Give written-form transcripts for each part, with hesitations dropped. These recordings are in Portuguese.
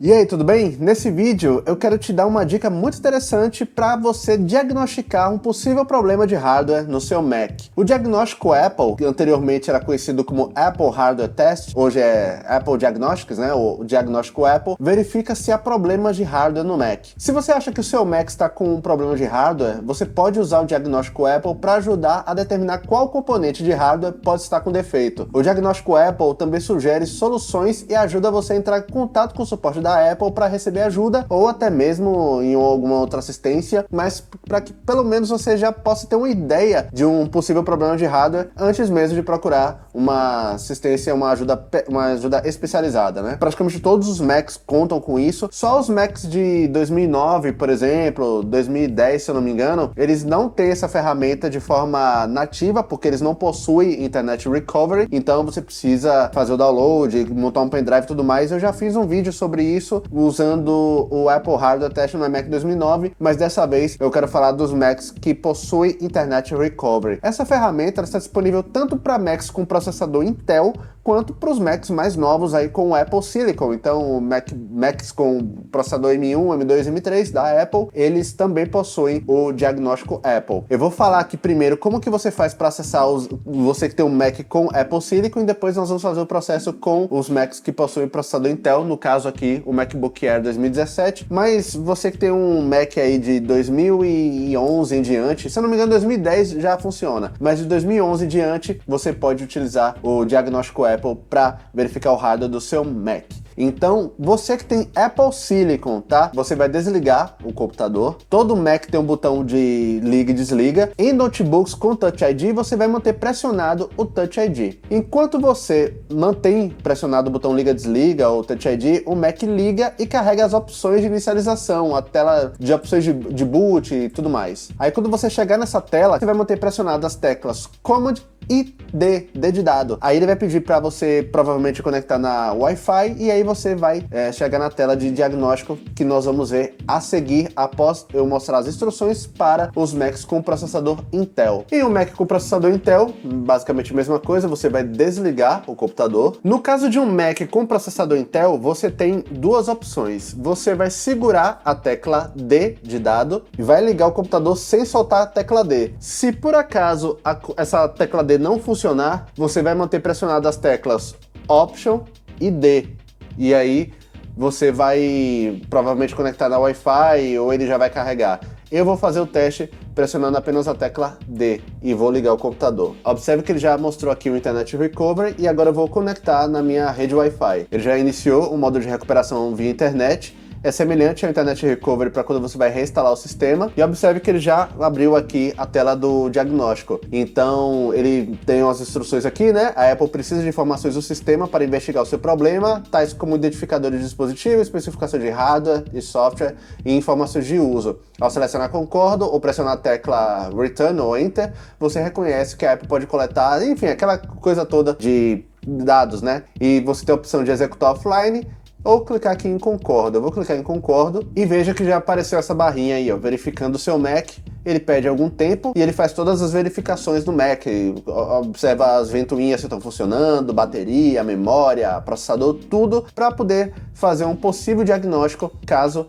E aí, tudo bem? Nesse vídeo eu quero te dar uma dica muito interessante para você diagnosticar um possível problema de hardware no seu Mac. O diagnóstico Apple, que anteriormente era conhecido como Apple Hardware Test, hoje é Apple Diagnostics, né? O diagnóstico Apple, verifica se há problemas de hardware no Mac. Se você acha que o seu Mac está com um problema de hardware, você pode usar o diagnóstico Apple para ajudar a determinar qual componente de hardware pode estar com defeito. O diagnóstico Apple também sugere soluções e ajuda você a entrar em contato com o suporte da Apple para receber ajuda ou até mesmo em alguma outra assistência, mas para que pelo menos você já possa ter uma ideia de um possível problema de hardware antes mesmo de procurar uma assistência, uma ajuda especializada, né? Praticamente todos os Macs contam com isso, só os Macs de 2009, por exemplo, 2010, se eu não me engano, eles não têm essa ferramenta de forma nativa, porque eles não possuem Internet Recovery, então você precisa fazer o download, montar um pendrive e tudo mais. Eu já fiz um vídeo sobre isso usando o Apple Hardware Test no Mac 2009, mas dessa vez eu quero falar dos Macs que possuem Internet Recovery. Essa ferramenta está disponível tanto para Macs com processador Intel quanto para os Macs mais novos aí com o Apple Silicon. Então, Macs com processador M1, M2, M3 da Apple, eles também possuem o diagnóstico Apple. Eu vou falar aqui primeiro como que você faz para acessar você que tem um Mac com Apple Silicon, e depois nós vamos fazer o processo com os Macs que possuem processador Intel, no caso aqui o MacBook Air 2017, mas você que tem um Mac aí de 2011 em diante, se eu não me engano 2010 já funciona, mas de 2011 em diante você pode utilizar o diagnóstico Apple para verificar o hardware do seu Mac. Então, você que tem Apple Silicon, tá? Você vai desligar o computador. Todo Mac tem um botão de liga e desliga. Em notebooks com Touch ID, você vai manter pressionado o Touch ID. Enquanto você mantém pressionado o botão liga e desliga ou Touch ID, o Mac liga e carrega as opções de inicialização, a tela de opções de boot e tudo mais. Aí quando você chegar nessa tela, você vai manter pressionado as teclas Command e D de dado. Aí ele vai pedir para você provavelmente conectar na Wi-Fi e aí você vai chegar na tela de diagnóstico que nós vamos ver a seguir após eu mostrar as instruções para os Macs com processador Intel. E o Mac com processador Intel, basicamente a mesma coisa, você vai desligar o computador. No caso de um Mac com processador Intel, você tem duas opções. Você vai segurar a tecla D de dado e vai ligar o computador sem soltar a tecla D. Se por acaso essa tecla D não funcionar, você vai manter pressionado as teclas Option e D. E aí você vai provavelmente conectar na Wi-Fi ou ele já vai carregar. Eu vou fazer o teste pressionando apenas a tecla D e vou ligar o computador. Observe que ele já mostrou aqui o Internet Recovery e agora eu vou conectar na minha rede Wi-Fi. Ele já iniciou o modo de recuperação via internet. É semelhante ao Internet Recovery para quando você vai reinstalar o sistema. E observe que ele já abriu aqui a tela do diagnóstico. Então, ele tem umas instruções aqui, né? A Apple precisa de informações do sistema para investigar o seu problema, tais como identificador de dispositivo, especificação de hardware e software e informações de uso. Ao selecionar Concordo ou pressionar a tecla Return ou Enter, você reconhece que a Apple pode coletar, enfim, aquela coisa toda de dados, né? E você tem a opção de executar offline ou clicar aqui em Concordo. Eu vou clicar em Concordo e veja que já apareceu essa barrinha aí, ó, verificando o seu Mac. Ele pede algum tempo e ele faz todas as verificações do Mac, observa as ventoinhas se estão funcionando, bateria, memória, processador, tudo para poder fazer um possível diagnóstico caso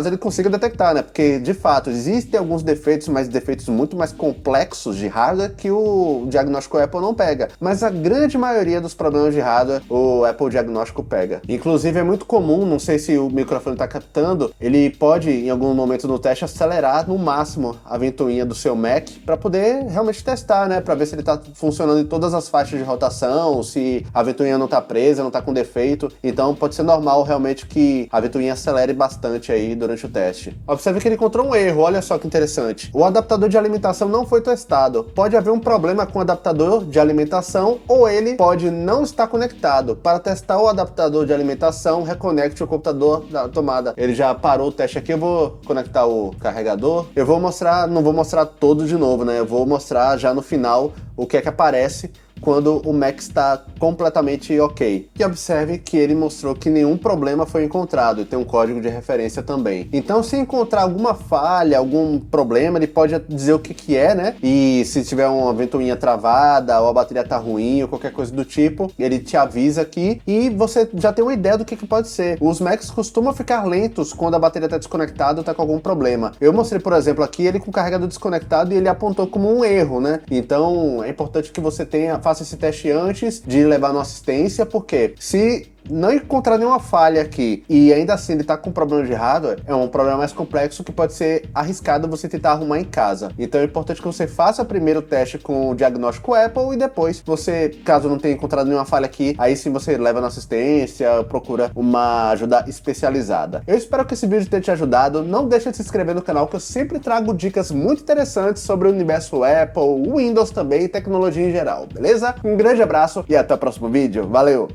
ele consiga detectar, né? Porque de fato existem alguns defeitos, mas defeitos muito mais complexos de hardware que o diagnóstico Apple não pega. Mas a grande maioria dos problemas de hardware o Apple Diagnóstico pega. Inclusive é muito comum, não sei se o microfone está captando, ele pode em algum momento no teste acelerar no máximo a ventoinha do seu Mac para poder realmente testar, né? Para ver se ele está funcionando em todas as faixas de rotação, se a ventoinha não está presa, não está com defeito. Então pode ser normal realmente que a ventoinha acelere bastante aí durante o teste. Observe que ele encontrou um erro, olha só que interessante. O adaptador de alimentação não foi testado. Pode haver um problema com o adaptador de alimentação ou ele pode não estar conectado. Para testar o adaptador de alimentação, reconecte o computador da tomada. Ele já parou o teste aqui, eu vou conectar o carregador. Não vou mostrar todo de novo, né? Eu vou mostrar já no final o que é que aparece quando o Mac está completamente ok. E observe que ele mostrou que nenhum problema foi encontrado e tem um código de referência também. Então, se encontrar alguma falha, algum problema, ele pode dizer o que é, né? E se tiver uma ventoinha travada ou a bateria tá ruim ou qualquer coisa do tipo, ele te avisa aqui e você já tem uma ideia do que pode ser. Os Macs costumam ficar lentos quando a bateria tá desconectada ou tá com algum problema. Eu mostrei, por exemplo, aqui ele com o carregador desconectado e ele apontou como um erro, né? Então, é importante que você faça esse teste antes de levar na assistência, porque se não encontrar nenhuma falha aqui e ainda assim ele tá com problema de hardware, é um problema mais complexo que pode ser arriscado você tentar arrumar em casa. Então é importante que você faça primeiro o teste com o diagnóstico Apple e depois você, caso não tenha encontrado nenhuma falha aqui, aí sim você leva na assistência, procura uma ajuda especializada. Eu espero que esse vídeo tenha te ajudado. Não deixa de se inscrever no canal, que eu sempre trago dicas muito interessantes sobre o universo Apple, o Windows também e tecnologia em geral, beleza? Um grande abraço e até o próximo vídeo. Valeu!